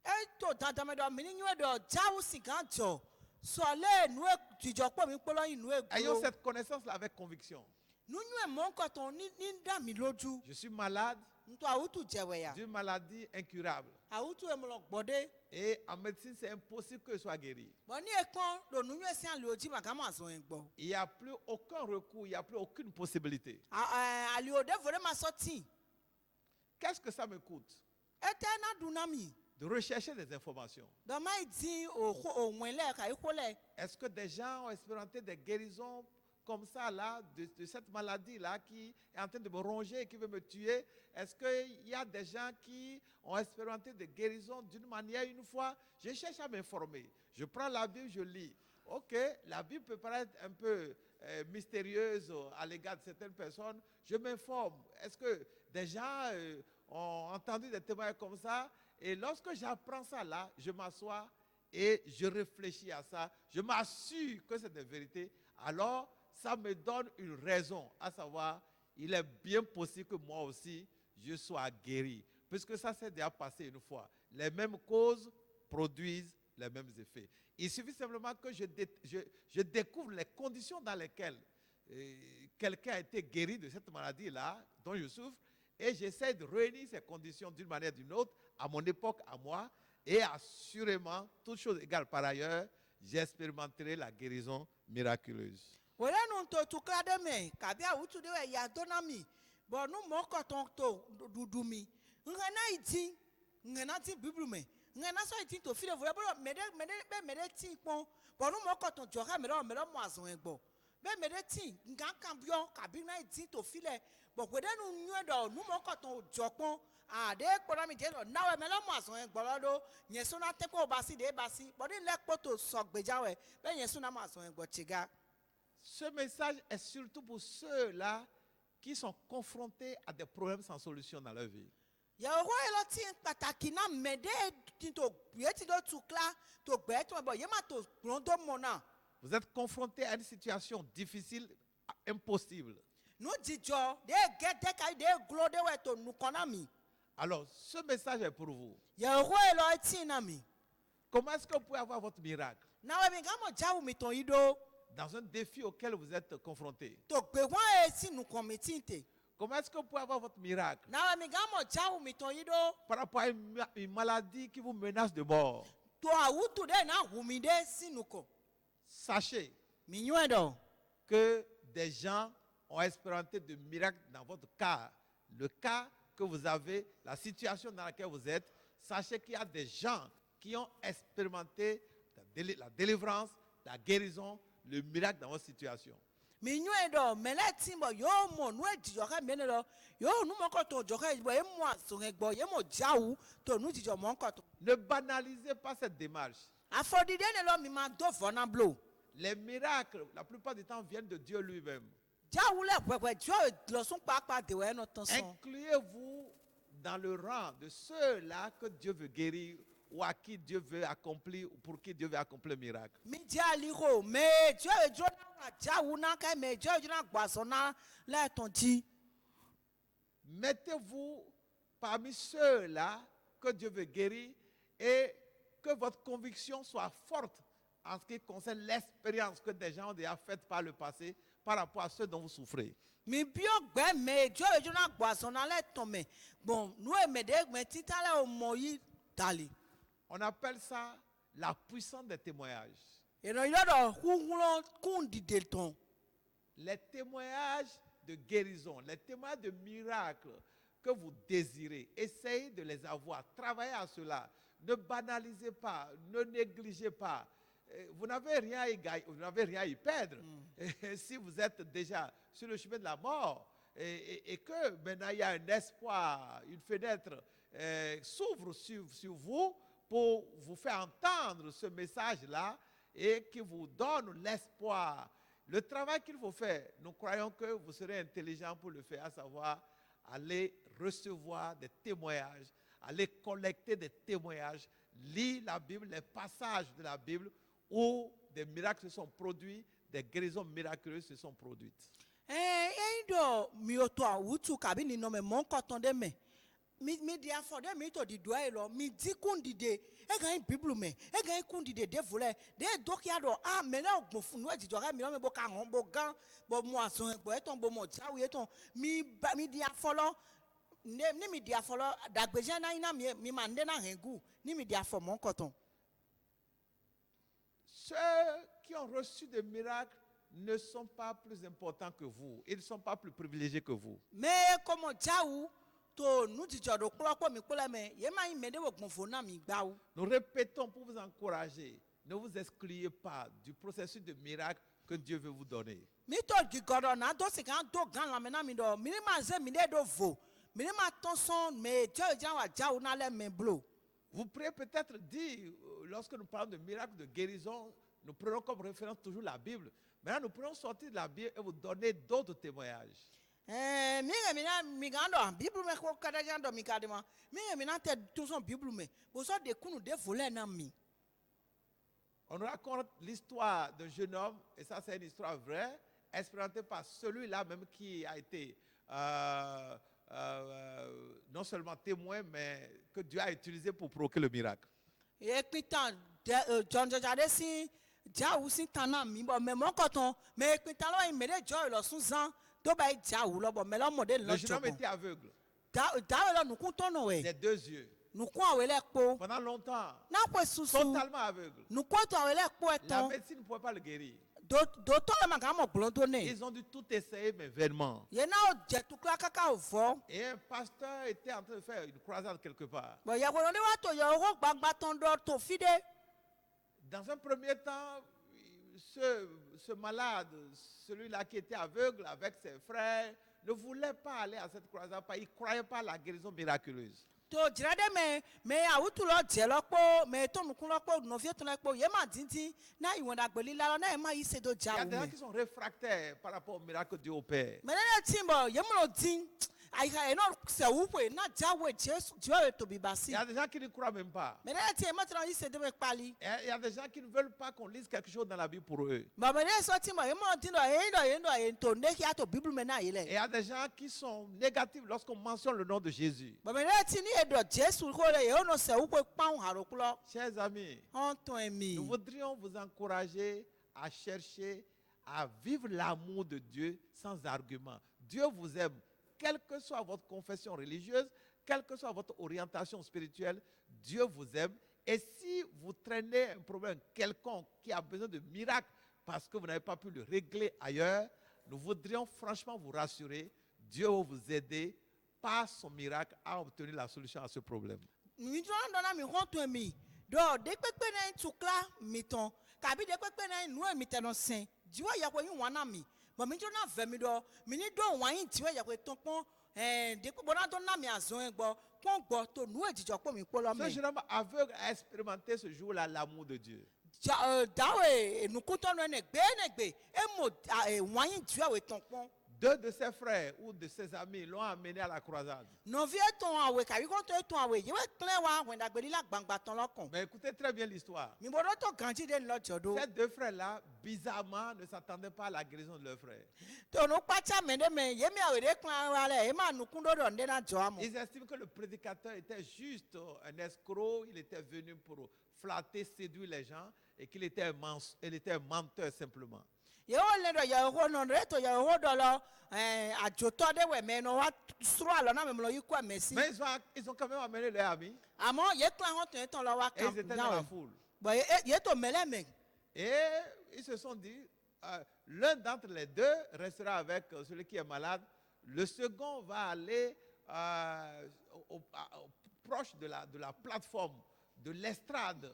Eto dadame ɖɔ mini nyueɖɔ dzawu si gã dzɔ sɔle nu dzidzɔkpɔ mi kpɔlɔ yi nu Ayons eglo. cette connaissance-là avec conviction. Nu nyue mɔ nkɔtɔ ni da mi lójú. Je suis malade Ntɔ awutu dzɛwɛ ya. d'une maladie incurable. Awutu emlɔ gbɔɖe. Et en médecine, c'est impossible que je sois guéri. Bɔn ni ekpɔn ɖo nu nyue sia li odzi ma gama zɔn yɛ gbɔ. Il n'y a plus aucun recours, il n'y a plus aucune possibilité. Ali o de vo ɖe ma sɔ ti. Qu'est-ce que ça me coûte Ete na du na mi. de rechercher des informations? Dɔma yi di o ŋue lɛ ka yi ko lɛ. Est-ce que des gens ont expérimenté des guérisons comme ça, là, de cette maladie-là qui est en train de me ronger et qui veut me tuer? Est-ce qu'il y a des gens qui ont expérimenté des guérisons d'une manière une fois? Je cherche à m'informer. Je prends la Bible, je lis. Ok, la Bible peut paraître un peu mystérieuse à l'égard de certaines personnes. Je m'informe. Est-ce que des gens ont entendu des témoignages comme ça? Et lorsque j'apprends ça là, je m'assois et je réfléchis à ça. Je m'assure que c'est des vérités. Alors, ça me donne une raison, à savoir, il est bien possible que moi aussi, je sois guéri. Puisque ça s'est déjà passé une fois. Les mêmes causes produisent les mêmes effets. Il suffit simplement que je découvre les conditions dans lesquelles quelqu'un a été guéri de cette maladie-là, dont je souffre, et j'essaie de réunir ces conditions d'une manière ou d'une autre, à mon époque, à moi, et assurément, toutes choses égales par ailleurs, j'expérimenterai la guérison miraculeuse. Wòle nu to tukla ɖe me kabi awutu ɖe wɔ ya do na mi. Bɔn nu mɔ kɔtɔn to ɖuɖu mi. Ŋe na yi ti, ŋe na ti biblu me. Ŋe na sɔ yi ti to fi ɖe vo ɖe be me ɖe ti kpɔn. Bɔn nu mɔ kɔtɔn dzɔ xe me ɖe mɔ azɔn gbɔ. Be me ɖe ti nga kan biɔ kabi na yi ti to fi ɖe. Bɔn wòle nu nyuie ɖɔ nu mɔ kɔtɔn dzɔ kpɔn. Aɖe kpɔna mi dze ɖɔ nawɔ me ɖe mɔ azɔn gbɔ lɔ ɖo. Nye so na te kpɔ o basi ɖe basi. Bɔn ne lɛ kpɔ to sɔ gbedza wɛ be nye so na mɔ azɔn gbɔ tsiga. Ce message est surtout pour ceux-là qui sont confrontés à des problèmes sans solution dans leur vie. Yehowa yɛ lɔ ti pàtàkì na mɛ ɖe ti to yɛ ti do tukla to gbɛ tó bɔ yɛ ma to kplɔn do mɔ na. Vous êtes confrontés à une situation difficile, impossible. Nu dzidzɔ de gɛdɛ ka yi de glo de wɛ to nukɔ na mi. Alors, ce message est pour vous. Yehowa yɛ lɔ ti na mi. Comment est-ce que vous pouvez avoir votre miracle Na wɛ mi gã mɔ dzawu mi tɔn yi do. dans un défi auquel vous êtes confrontés? To gbe wɔn yɛ si nukɔ mi ti te. Comment est-ce que vous pouvez avoir votre miracle Na wɛ mi gã mɔ dzawu mi tɔn yi do. par rapport à une maladie qui vous menace de mort? To awutu de na hu mi de si nukɔ. Sachez Mi nyuie dɔ. que des gens ont expérimenté de miracles dans votre cas. Le cas que vous avez, la situation dans laquelle vous êtes, sachez qu'il y a des gens qui ont expérimenté la délivrance, la guérison, le miracle dans votre situation. Mi nyuie dɔ mɛ lɛ ti bɔ yɔ mɔ nu dzidzɔ xe mɛ ne lɔ yɔ nu mɔ kɔtɔn dzɔ xe bɔ yɛ mɔ azɔn gbɔ yɛ mɔ dzawu to nu dzidzɔ mɔ kɔtɔn. Ne banalisez pas cette démarche. Afɔɖiɖe ne lɔ mi ma do vɔ na blo. Les miracles, la plupart du temps, viennent de Dieu lui-même. Dzawu lɛ ʋɛʋɛ dzɔ lɔsùn kpakpa de wɛ nɔ tɔn sɔn. Incluez-vous dans le rang de ceux-là que Dieu veut guérir ou à qui Dieu veut accomplir, ou pour qui Dieu veut accomplir le miracle. Mi dze ali ko mɛ dzɔ edzɔ na dzawu na ka mɛ dzɔ edzɔ na gbazɔ na lɛ tɔn dzi. Mettez-vous parmi ceux-là que Dieu veut guérir et que votre conviction soit forte en ce qui concerne l'expérience que des gens ont déjà faite par le passé par rapport à ceux dont vous souffrez. Mi biɔ gbɛ mɛ dzɔ edzɔ na gbazɔ na lɛ tɔn mɛ bɔn nu yɛ mɛ de mɛ tita lɛ o mɔ yi dali. On appelle ça la puissance des témoignages. Eno yɔdɔ huhulɔ kun dide tɔn. Les témoignages de guérison, les témoignages de miracles que vous désirez, essayez de les avoir, travaillez à cela. Ne banalisez pas, ne négligez pas. Vous n'avez rien à y gagner, vous n'avez rien à y perdre. Si vous êtes déjà sur le chemin de la mort et que maintenant il y a un espoir, une fenêtre s'ouvre sur vous pour vous faire entendre ce message-là et qui vous donne l'espoir. Le travail qu'il faut faire, nous croyons que vous serez intelligent pour le faire, à savoir aller recevoir des témoignages, aller collecter des témoignages, lire la Bible, les passages de la Bible où des miracles se sont produits, des guérisons miraculeuses se sont produites. Eyido mioto awutu kabi ni nome monkoton de me. Mi dia for de mi to di doa elo mi di kundide e gan Bible me e gan kundide de vole de dokia do me na ogbonfun no ejijo ga mi no me bo ka hon bo gan bo mu asun egbo eton bo mo jawe eton mi dia folo ni mi dia folo dagbeje na ina mi mande na hengu ni mi dia for monkoton. Ceux qui ont reçu des miracles ne sont pas plus importants que vous. Ils ne sont pas plus privilégiés que vous. Mais comme jaou to nu jijo do klopo mi kole me ye ma yin me de ogbonfun na mi gba o. Nous répétons pour vous encourager. Ne vous excluez pas du processus de miracle que Dieu veut vous donner. Mi to gigodo na do se kan do gan la me na mi do mi ma ze mi de do vo. Mi ma ton son me je jan wa jaou na le me blo. Vous pourriez peut-être dire, lorsque nous parlons de miracles de guérison, nous prenons comme référence toujours la Bible. Maintenant, nous pourrons sortir de la Bible et vous donner d'autres témoignages. Mi gando Bible me ko kada jando mi kadema. Mi na te tout son Bible me. Bo so de kunu de voler na mi. On raconte l'histoire d'un jeune homme, et ça c'est une histoire vraie, expérimentée par celui-là même qui a été non seulement témoin, mais que Dieu a utilisé pour provoquer le miracle. Et pitan John jade si jaou si tana mi bo me mon koton me pitan lo me de joy lo sunzan to ba jaou lo bo me lo model lo Le jeune homme était aveugle da lo nu kun tono we des deux yeux. nu kun awe le po Pendant longtemps, na po susu totalement aveugle. nu ko to awe le po La eton médecine ne pouvait pas le guérir. do to le ma ga mo gblondo ne Ils ont dû tout essayer, mais vainement. ye na o je tu kla kaka o fo Et un pasteur était en train de faire une croisade quelque part. bo ya ko ni wa to yo ro gbagba ton do to fide. Dans un premier temps, ce malade, celui-là qui était aveugle avec ses frères, ne voulait pas aller à cette croisade, il ne croyait pas à la guérison miraculeuse. To jirade me awutu lo je lopo me to nukun lopo no fie to lopo ye ma dintin na iwon dagbeli la na e ma yi se do Il y a jawu des gens me qui sont réfractaires par rapport au miracle que Dieu opère. me na timbo ye mo din ai ka eno se wupe na jawu Jesu jiwe to bi Il basi y a des gens qui ne croient même pas. me na tim ma tra yi se de me pali Et il y a des gens qui ne veulent pas qu'on lise quelque chose dans la Bible pour eux. ba me na so timbo ye mo din do e to ne ki ato bible me na Et ile il y a des gens qui sont négatifs lorsqu'on mentionne le nom de Jésus. ba me na tin ni edo Jesu ko le ye no se wupe pa un haro kulo Chers amis, on ton emi nous voudrions vous encourager à chercher à vivre l'amour de Dieu sans argument. Dieu vous aime, quelle que soit votre confession religieuse, quelle que soit votre orientation spirituelle, Dieu vous aime. Et si vous traînez un problème quelconque qui a besoin de miracle parce que vous n'avez pas pu le régler ailleurs, nous voudrions franchement vous rassurer, Dieu va vous aider par son miracle à obtenir la solution à ce problème. mi jo ndo na mi ho ton emi do de pepe na tukla mi ton kabi de pepe na nu emi te no sen jiwa ya ko yin wana mi bo mi jo na ve mi do mi ni do wan yin jiwa ya ko ton pon de pepe na do na mi azon egbo pon gbo to nu ejijo po mi po lo Ce me jeune homme aveugle a expérimenté ce jour-là l'amour de Dieu. dawe nu kun to no ne gbe e mo wan yin jiwa we ton pon Deux de ses frères ou de ses amis l'ont amené à la croisade. no vie ton awe kabi ko to ton awe ye we klen wa when da gbeli la gbangba ton lokon Mais écoutez très bien l'histoire. mi bodo to ganji de lo jodo Ces deux frères-là, bizarrement, ne s'attendaient pas à la guérison de leur frère. to no pacha me de me ye mi awe de klan wa le e ma nu kun do do nde na jo amo Ils estiment que le prédicateur était juste un escroc, il était venu pour flatter, séduire les gens et qu'il était un menteur simplement. ye o le do ye ho no re to ye ho do lo adzotɔ ɖe wɔ mɛ nɔ wa srɔ alɔ na memlɔ yi kɔ mɛ si. Mais ils ont quand même amené leurs amis. Àmọ́ yẹ kila hɔn tún yẹ tán lọ wa Et ils étaient dans la kan foule. bɔn yẹ tó mɛlɛ mɛ. Et ils se sont dit, l'un d'entre les deux restera avec celui qui est malade. Le second va aller proche de la plateforme, de l'estrade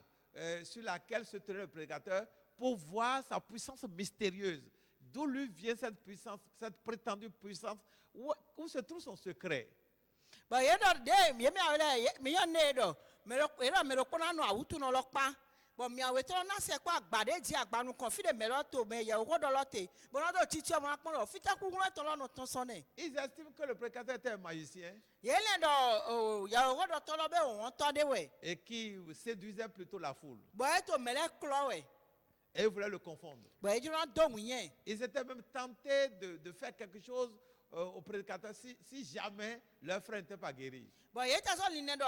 sur laquelle se tenait le prédicateur pour voir sa puissance mystérieuse. D'où lui vient cette puissance, cette prétendue puissance? Où se trouve son secret? Bɔn yẹ dɔ de yẹ mi awɔ lɛ mi yɛ ne dɔ mɛ lɔ kpɔna nɔ awutu nɔ lɔ kpa. Bɔn miawo etɔ na se kɔ agba ɖe dzi agbanu kan fi de mɛ lɔ to mɛ yɛwò kɔ dɔ lɔ te bɔn na do titi ɔmɔ akpɔ lɔ fita kuku lɔ tɔ lɔ nɔ tɔn sɔn ne. Ils estiment que le prédicateur était un magicien Yẹ lɛ dɔ yɛwò kɔ dɔ tɔ lɔ bɛ wɔn tɔ de wɛ. et qui séduisait plutôt la foule. Bɔn eto mɛlɛ klɔ wɛ. Et ils voulaient le confondre. Bɔn edzi do mu yɛ. Ils étaient même tentés de faire quelque chose au prédicateur si jamais leur frère n'était pas guéri. Bɔn yẹ tɛ sɔ linɛ dɔ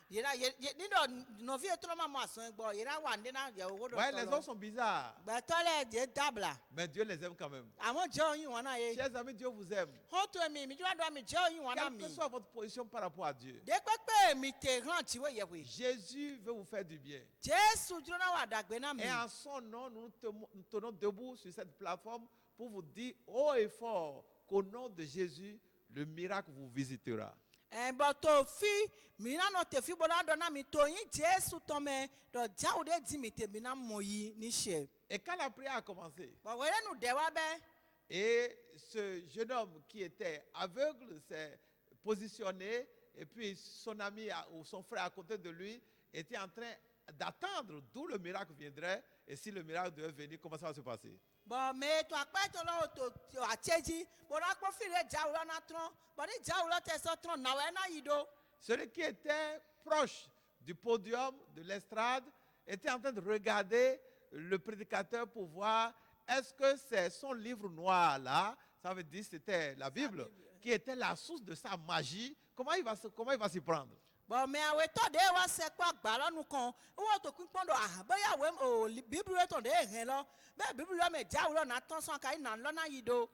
yẹra ni dɔ nɔvi yẹ tɔlɔ ma mɔ asɔn gbɔ yẹra wa ne na yɛwò kɔ Ouais, dɔ les tɔ hommes lɔ. sont bizarres, Gbɛtɔ lɛ yẹ dabla. mais Dieu les aime quand même. Àmọ́ jẹ́ oyin wọn náà ye. Chers amis, Dieu vous aime. Hɔn to mi jɔ do mi jẹ́ oyin wọn náà Quelle mi. que soit votre position par rapport à Dieu, De kpekpe mi te hàn tiwe yẹ wei. Jésus veut vous faire du bien. Jésù dúró náà wà dàgbé náà mi. Et en son nom, nous nous tenons debout sur cette plateforme pour vous dire haut et fort qu'au nom de Jésus, le miracle vous visitera. Bɔn tó fi mìíràn náà tẹ̀ fi bọ́lá dọ̀ náà mi tó yín Jésù tọ́ mẹ́ dọ̀ jáwó dé di mi tèmi náà mọ̀ yìí níṣẹ́. Et quand la prière a commencé, Bɔn wẹ́rẹ́ nu dẹ̀ wá bẹ́. et ce jeune homme qui était aveugle s'est positionné, et puis son ami ou son frère à côté de lui était en train d'attendre d'où le miracle viendrait, et si le miracle devait venir, comment ça va se passer? Bɔn mɛ tó akpẹ́ tó lọ́wọ́ tó àtsẹ́dzi bọ́lá kó fi lè jáwó lọ́ náà trọ́n bɔn ní jáwó lọ́ tẹ̀ sọ́ trọ́n nàwẹ́ náà yìí do. Celui qui était proche du podium, de l'estrade, était en train de regarder le prédicateur pour voir est-ce que c'est son livre noir là, ça veut dire c'était la Bible, qui était la source de sa magie. Comment il va s'y prendre? Bɔn mɛ awɛ tɔ de wa sɛ kó agba lɔnu kan wọ́n tó kún kpɔn do bẹ́ẹ̀ awɛ o bíbélì yɛ tɔ de hɛn lɔ bẹ́ẹ̀ bíbélì yɛ mɛ jáwó lɔ náà tán sɔn ká yìí nà lɔ náà yìí do.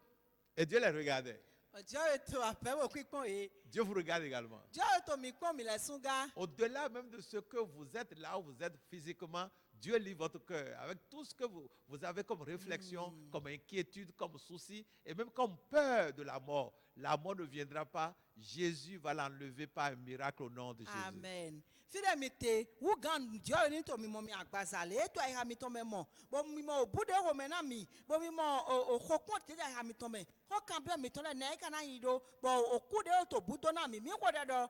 Et Dieu les regardait. Ọjọ́ ètò àpẹ́wò pípọ́n yìí. Dieu vous regarde également. Ọjọ́ ètò mi pọ́n mi lẹ̀ sún gá. Au-delà même de ce que vous êtes là où vous êtes physiquement, Dieu lit votre cœur avec tout ce que vous avez comme réflexion, comme inquiétude, comme souci et même comme peur de la mort. La mort ne viendra pas. Jésus va l'enlever par un miracle au nom de Jésus. Amen. Fide mi te wu gan jọ ni to mi mọ mi agbazale eto ayi mi to me mọ bo mi mọ obude wo me na mi bo mi mọ okokun te ayi mi to me ko kan be mi to le na ika na yi do bo okude o to budo na mi ko de do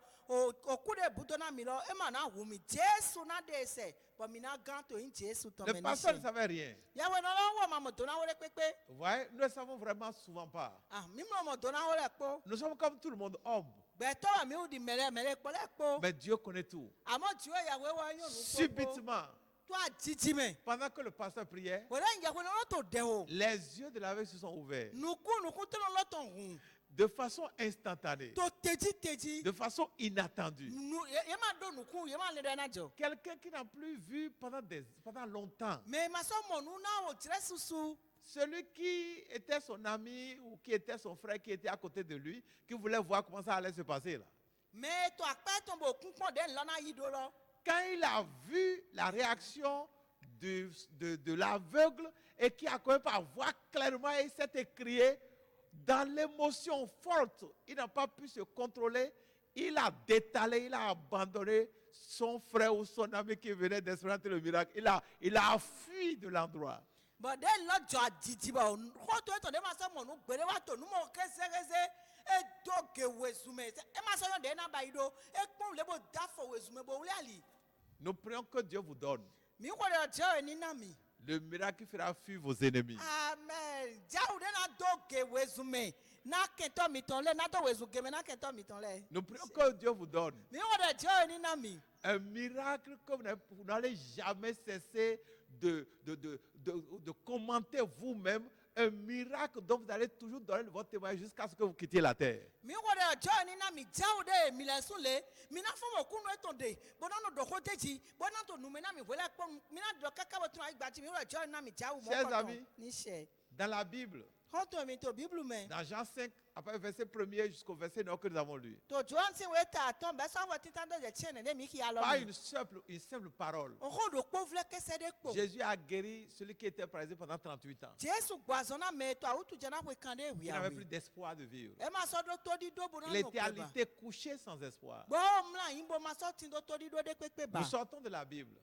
okude budo na mi lo e ma na wu mi Jésù na de se bo mi na gan to in Jésù to me Le ni pasteur se ne savait rien. ya we no lo wo ma mo do na wo le pepe Vous voyez, nous ne savons vraiment souvent pas. mi mo do na wo le po Nous sommes comme tout le monde, hommes. beto mi u di mele po le po Mais Dieu connaît tout. àmọ́ tí ó yà wẹ́wọ́ yóò lù kó Subitement, tó àjíjí mẹ́. pendant que le pasteur priait, Wòlé ń jẹ́kun lọ́wọ́ tó dẹ̀ o. les yeux de l'aveugle se sont ouverts Nùkú tó lọ́ lọ́tọ̀ hùn. de façon instantanée, Tó tẹ́jí. de façon inattendue. Yẹ máa dó nùkú yẹ máa lè dẹ́ náà jọ. Quelqu'un qui n'a plus vu pendant longtemps. Mẹ màá sọ mọ̀nù náà ò tirẹ̀ susu. Celui qui était son ami ou qui était son frère qui était à côté de lui, qui voulait voir comment ça allait se passer là. Mẹ tó àpẹ́ tó ń bò kún pọ̀ dé ńlọ́nà yìí dó lọ. Quand il a vu la réaction de l'aveugle et qui a commencé par voir clairement et s'est écrié dans l'émotion forte, il n'a pas pu se contrôler, il a détalé, il a abandonné son frère ou son ami qui venait d'expérimenter le miracle. Il a fui de l'endroit. Bọ̀dé lọ́jọ́ àjíjí bọ̀ kó tó ètò dé máa sọ mọ̀nù gbèrè wá tò númọ̀ kézékézé e dóge wèzùmẹ̀ ẹ máa sọ yọ̀ dé náà báyìí do e kpọ́n lébo dáfọ̀ wèzùmẹ̀ bò wúlẹ̀ àlì. Nous prions que Dieu vous donne Mi kò lè jẹ́ òní náà mi. le miracle qui fera fuir vos ennemis. Amen. Jáwó dé náà dóge wèzùmẹ̀ náà kẹtọ́ mi tán lẹ̀ náà tó wèzù gẹ̀mẹ̀ náà kẹtọ́ mi tán lẹ̀. Nous prions que Dieu vous donne Mi kò lè jẹ́ òní náà mi. un miracle que vous n'allez jamais cesser de commenter vous-même. Un miracle dont vous allez toujours donner votre témoignage jusqu'à ce que vous quittiez la terre. Mi kò lè jẹ́ òní náà mi jáwó dé mi lẹ̀ sún lé mi náà fún mọ̀ kúnnú ètò dé bọ́dá nù dọ̀kọ́ déjì bọ́dá tó nù mí náà mi wọlé pọ́n mi náà dọ̀ kẹ́kẹ́ bọ̀ tún àyè gbàtí mi kò lè jẹ́ òní náà mi jáwó mọ́ Chers kọ́tọ̀ amis, níṣẹ́. dans la Bible, Honto mi to Bible me. Dans Jean 5, après le verset 1er jusqu'au verset 9 que nous avons lu. To Joan si we ta ton be so wa titan do je tiene de mi ki ya lo. Pas une simple parole. O ho do po vle ke se de po. Jésus a guéri celui qui était paralysé pendant 38 ans. Jesu gwazona me to awutu jana we kan de wi Il ya n'avait plus we. d'espoir de vivre. E ma so do to di do bu na Il no était pe ba. alité couché sans espoir. Bo mla yimbo ma so tin do to di do de pe ba. Nous sortons de la Bible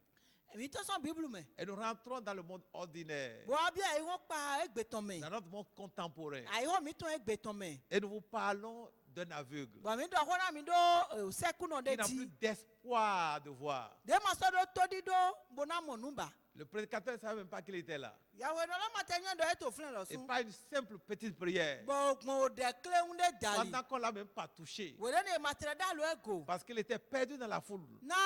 Mi to son Bible me. et nous rentrons dans le monde ordinaire, Bo bia e won pa egbeton me. dans notre monde contemporain. Ai ho mi to egbeton me. Et nous vous parlons d'un aveugle Bo mi do ho na mi do seku no de qui n'a plus ti. d'espoir de voir. De ma so do to di do bo na mo numba. Le prédicateur ne savait même pas qu'il était là. Ya we no la matenya do e to flen lo Et sun. pas une simple petite prière. Bo mo de kle un de dali. Pendant qu'on l'a même pas touché. We ne matre da lo ego. Parce qu'il était perdu dans la foule. Na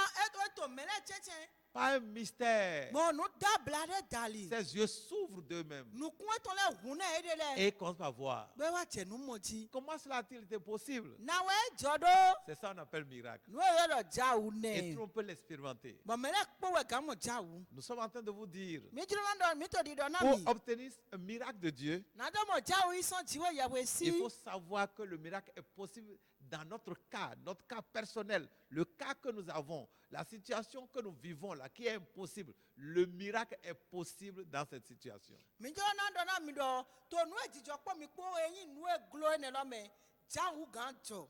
to mele cheche. Pas un mystère. Mo nu da bla de dali. Ses yeux s'ouvrent d'eux-mêmes. Nu kun to le hun na e de le. Et il commence à voir. Be wa che nu mo ji. Comment cela a-t-il été possible? Na we jodo. C'est ça qu'on appelle miracle. Nu e do ja u Et ne. tout on peut l'expérimenter. Bo mele po we ga mo ja u. Nous sommes en train de vous dire, Mi jiro na do mi to di do na pour mi. obtenir un miracle de Dieu, Na do mo ja u ison ji we ya we il si. faut savoir que le miracle est possible dans notre cas personnel, le cas que nous avons, la situation que nous vivons là, qui est impossible. Le miracle est possible dans cette situation. Mi jiro na do na mi do to nu e jijo po mi po eyin nu e glo ne lo me. Ja u gan jo.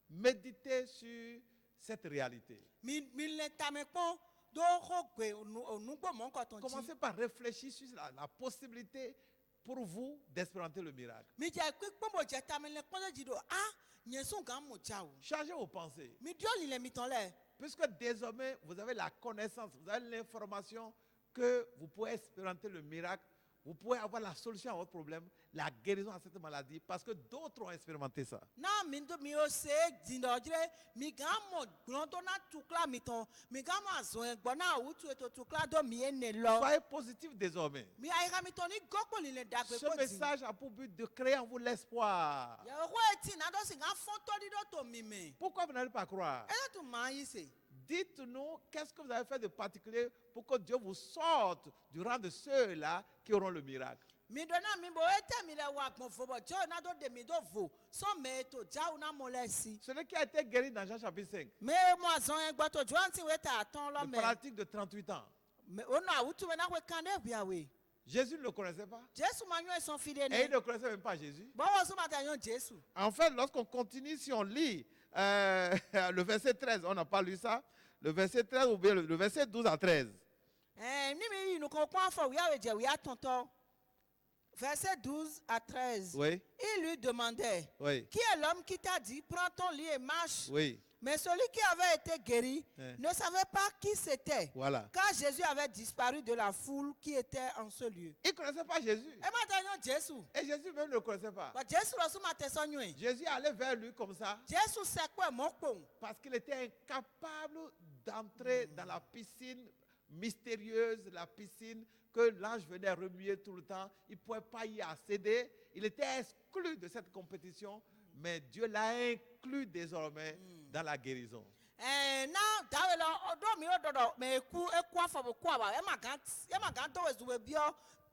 Méditez sur cette réalité. Mi le ta me po do ho gbe onu gbo mo nkan ton ji. Commencez par réfléchir sur la possibilité pour vous d'expérimenter le miracle. Mi je pe po mo je ta me le pon ji do ah yen sun gan mo ja u. Changez vos pensées. Mi dio ni le mi ton le. Puisque désormais, vous avez la connaissance, vous avez l'information que vous pouvez expérimenter le miracle, vous pouvez avoir la solution à votre problème, la guérison à cette maladie, parce que d'autres ont expérimenté ça. Na mi do mi o se din do jire mi gan mo gbon to na tukla mi ton mi gan mo azon egbo na utu eto tukla do mi ene lo. Soyez positifs désormais. Mi ayika mi ton ni gopo ni le dagbe Ce ko ti. message a pour but de créer en vous l'espoir. Ya ho eti na do si gan fon to di do to mi me. Pourquoi vous n'allez pas croire? E tu ma yi se. Dites-nous qu'est-ce que vous avez fait de particulier pour que Dieu vous sorte du rang de ceux-là qui auront le miracle. Mi do na mi bo ete mi le wa gbon fo bo jo na do de mi do vo so me to ja u na mo le si. Celui qui a été guéri dans Jean chapitre 5, Me mo azon egbo to jo anti we ta ton lo le me. paralytique de 38 ans. Me o na utu we na we kan de bia we. Jésus ne le connaissait pas. Jesu ma nyo son fide Et ne. il ne connaissait même pas Jésus. Bo wo so ma ta yon Jesu. En fait, lorsqu'on continue, si on lit le verset 13, on n'a pas lu ça, le verset 13 ou bien le verset 12 à 13. Ni mi nous comprend fort, oui, avec oui, tonton. Verset 12 à 13. Oui, Il lui demandait, oui, qui est l'homme qui t'a dit, prends ton lit et marche? oui, Mais celui qui avait été guéri ne savait pas qui c'était, voilà. car Jésus avait disparu de la foule qui était en ce lieu. Il ne connaissait pas Jésus. Et maintenant, Jésus. Et Jésus même ne le connaissait pas. Jésus, le matin, son nuit. Jésus allait vers lui comme ça Jésus, c'est quoi, mon con? parce qu'il était incapable d'entrer dans la piscine mystérieuse, la piscine que l'ange venait remuer tout le temps. Il ne pouvait pas y accéder. Il était exclu de cette compétition, mais Dieu l'a inclus désormais dans la guérison. Now, Dawela, odo mi ododo, me eku afọ bụ kwa ba, ema gan to wezuwe bio,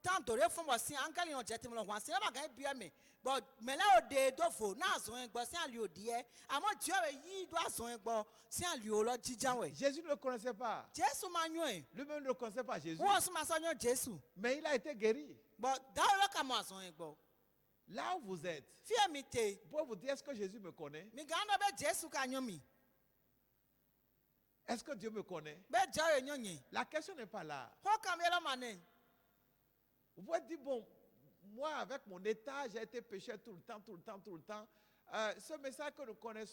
tan dore fun mo si angeli on jeti mo lo wan si, ema gan bio me. But me la ode dofo, na azon egbo si ali odie, amo Dieu we yi do azon egbo si ali o lo jijan we. Jésus ne le connaissait pas. Jesu ma nyo e. Lui-même ne le connaissait pas, Jésus. Wo so ma so nyo Jesu. Mais il a été guéri. But Dawela ka mo azon egbo. Là où vous êtes, Fie mi te, vous pouvez vous dire, est-ce que Jésus me connaît? mi gan do be Jesu ka nyo mi. Est-ce que Dieu me connaît? Be jawe nyo nyi. La question n'est pas là. Ho kam yelo manen. Vous pouvez dire, bon, moi, avec mon état, j'ai été pécheur tout le temps. Ce message que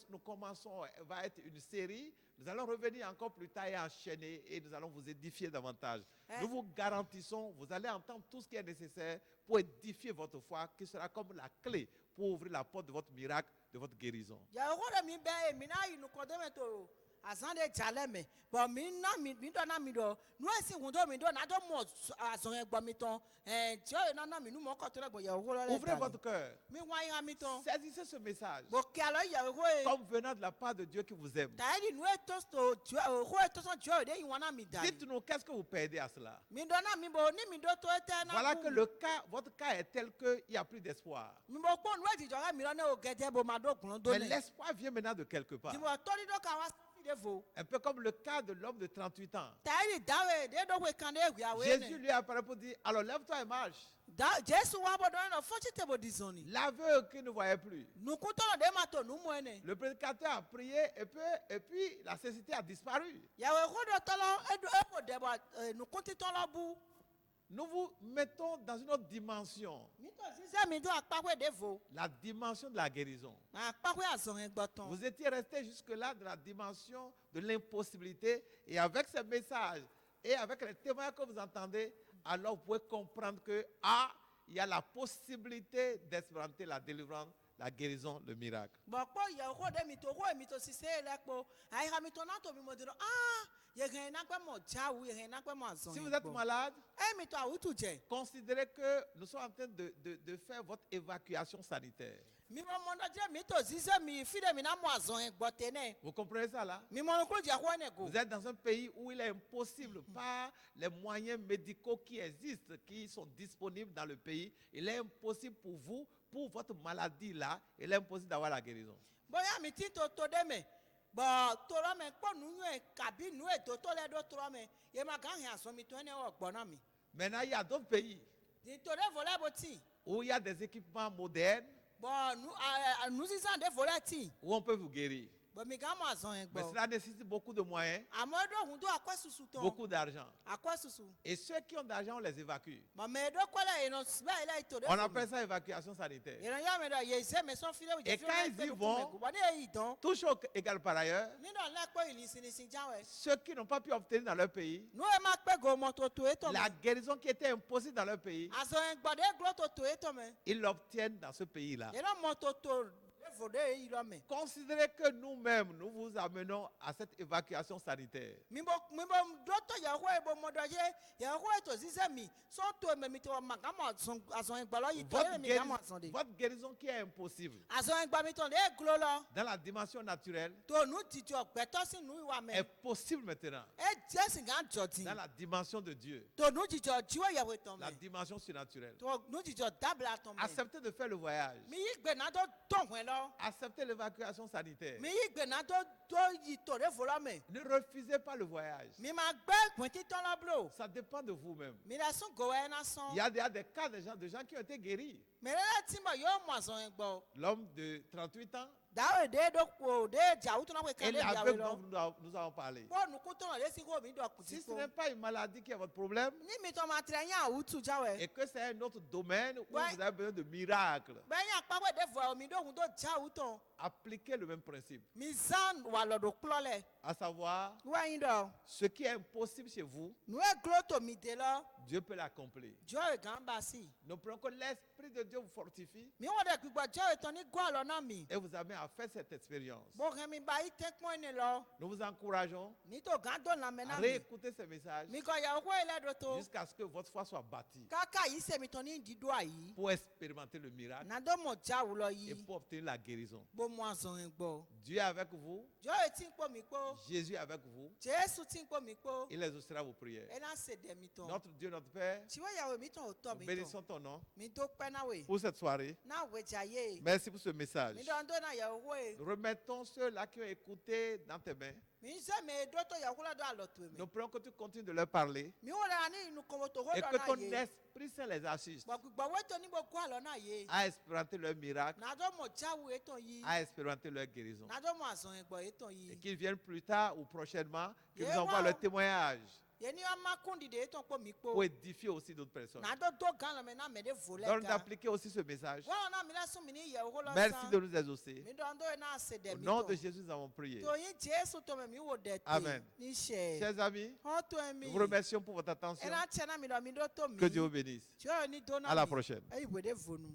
nous commençons va être une série. Nous allons revenir encore plus tard et enchaîner et nous allons vous édifier davantage. Nous vous garantissons, vous allez entendre tout ce qui est nécessaire pour édifier votre foi, qui sera comme la clé pour ouvrir la porte de votre miracle, de votre guérison. Ya ho de mi be mi na yi nu ko de me to. azan de jale me bo mi na mi do na mi do nu esi hundo mi do na do mo azon egbo mi ton jo na mi nu mo ko to le gbo Yehova lo le. Ouvrez votre cœur. Mi wa ya mi ton Saisissez ce message bo ki alo Yehova comme venant de la part de Dieu qui vous aime. ta di nu eto sto ho eto so jo de yin wa na mi da Dites-nous qu'est-ce que vous perdez à cela. mi do na mi bo ni mi do to ete na Voilà que votre cas est tel qu'il n'y a plus d'espoir. mi bo po nu e di jo mi lo ne o gede bo ma do kun do Mais ne l'espoir vient maintenant de quelque part. di mo to di do ka wa si de vo Un peu comme le cas de l'homme de 38 ans. ta di dawe de do we kan de hu ya we Jésus ne lui apparaît pour dire, alors lève-toi et marche. da Jesu wa bo do na fo chi te bo di zoni L'aveugle qui ne voyait plus. nu kun to de ma to nu mo ene Le prédicateur a prié et puis la cécité a disparu. ya we ko do to lo edo e ko de ba nu kun ti to lo bu Nous vous mettons dans une autre dimension. mi to si se mi do apawe de vo La dimension de la guérison. na apawe azon egboton Vous étiez resté jusque-là dans la dimension de l'impossibilité. Et avec ce message et avec les témoignages que vous entendez, alors vous pouvez comprendre que, il y a la possibilité d'expérimenter la délivrance, la guérison, le miracle. bo po ye ko de mi to si se le po ai ha mi to na to mi mo de ye gen na pe mo jawu ye gen na pe mo azon Si vous êtes malade, mi to awutu je considérez que nous sommes en train de faire votre évacuation sanitaire. mi mo mo do je mi to si se mi fi de mi na mo azon egbote ne Vous comprenez ça là? mi mo ko je ko ne go Vous êtes dans un pays où il est impossible, par les moyens médicaux qui existent, qui sont disponibles dans le pays, il est impossible pour vous, pour votre maladie là, il est impossible d'avoir la guérison. boya mi ti to de me bo to ro me po nu e kabi nu e to le do to ro me ye ma kan han so mi to ne o gbo na mi Maintenant, il y a d'autres pays di to de vola bo ti où il y a des équipements modernes bo nu si san de vola ti où on peut vous guérir. bo mi ga mo azon Mais egbo cela nécessite beaucoup de moyens, amodo hun do akwesusu to beaucoup d'argent. akwesusu Et ceux qui ont d'argent, on les évacue. ma me do ko le no sba ile to de On appelle ça évacuation sanitaire. ye ya me do ye se me so fi le Et quand ils y vont, bo de yi don Tout chose égale par ailleurs, ni do le po ili sin jawe ceux qui n'ont pas pu obtenir dans leur pays nu e ma pe go mo to e to me la guérison qui était impossible dans leur pays, azon egbo de glo to e to me ils l'obtiennent dans ce pays-là. ye no mo to de yi lo me Considérez que nous-mêmes, nous vous amenons à cette évacuation sanitaire. mi bo do to ye ho e bo mo do ye ho e to si se mi so to me mi to ma ga mo azon egbo lo yi to Votre mi ga mo azon de votre guérison qui est impossible azon egbo mi to le glo lo dans la dimension naturelle to nu ti jo gbe to si nu wa me est possible maintenant e je si ga joti dans la dimension de Dieu, to nu ti jo jiwe ye we to me la dimension surnaturelle. to nu ti jo dabla to me Acceptez de faire le voyage. mi yi gbe na do ton hwen lo Acceptez l'évacuation sanitaire. mi yi gbe na do yi to de vola me Ne refusez pas le voyage. mi ma gbe pin ti ton lo blo Ça dépend de vous-même. mi la sun go e na son Il y a des cas de gens qui ont été guéris. mi le ti mo yo mo azon egbo L'homme de 38 ans dawe de do ko de jawu to na we et kan de ya we l'aveugle lo dont nous avons parlé. po nu ku to na le si ko mi do ku Si ti ce ko n'est pas une maladie qui est votre problème ni mi to ma tre yan awutu jawe et que c'est un autre domaine où Ouais. vous avez besoin de miracles, be yan pa we de vo mi do hun do jawu to appliquez le même principe. mi zan wa lo do klo le À savoir, wa yin do ce qui est impossible chez vous, nu e glo to mi de lo Dieu peut l'accomplir. jo e gan ba si Nous prenons que l'Esprit de Dieu vous fortifie mi wo de gbigbo jo e to ni go lo na mi et vous amène à faire cette expérience. bo he mi ba yi te pon ni lo Nous vous encourageons ni to gan do na me à na mi réécouter ces messages mi ko ya wo ile do to jusqu'à ce que votre foi soit bâtie kaka yi se mi to ni di do ayi pour expérimenter le miracle na do mo jawu lo et yi pour obtenir la guérison. bo mo azon egbo Dieu est avec vous, jo e ti po mi po Jésus est avec vous, Jesu ti po mi po il exaucera vos prières. e na se de mi to Notre Dieu, notre Père, ti wo ya we mi to o to nous mi bénissons to ton nom mi do pe na we pour cette soirée. na we jaye Merci pour ce message. mi do ndo na ya we Nous remettons ceux-là qui ont écouté dans tes mains. mi se me do to ya kula do alo to me Nous prions que tu continues de leur parler mi wo ra ni inu ko to ho et do que na ton ye Esprit Saint les assiste bo gbigbo we to ni bo ko alo na ye à expérimenter leur miracle, na do mo jawu e to yi à expérimenter leur guérison. na do mo azon egbo e to Et yi qu'ils viennent plus tard ou prochainement, qu'ils Yeah, nous envoient wow. leur témoignage ye ni ama kundi de e to po mi po pour édifier aussi d'autres personnes. na do gan lo me na me de vole Donc ga d'appliquer aussi ce message. wa na mi la sun mi ni ye wo lo Merci de nous exaucer. mi do ndo e na se de Au mi nom to de Jésus, nous avons prié. to yin Jesu to me mi wo de te Amen. ni she Chers amis, ho to mi nous vous remercions pour votre attention. e na che na mi do to mi Que Dieu vous bénisse. jo ni do na À la mi. prochaine. e iwe de vonu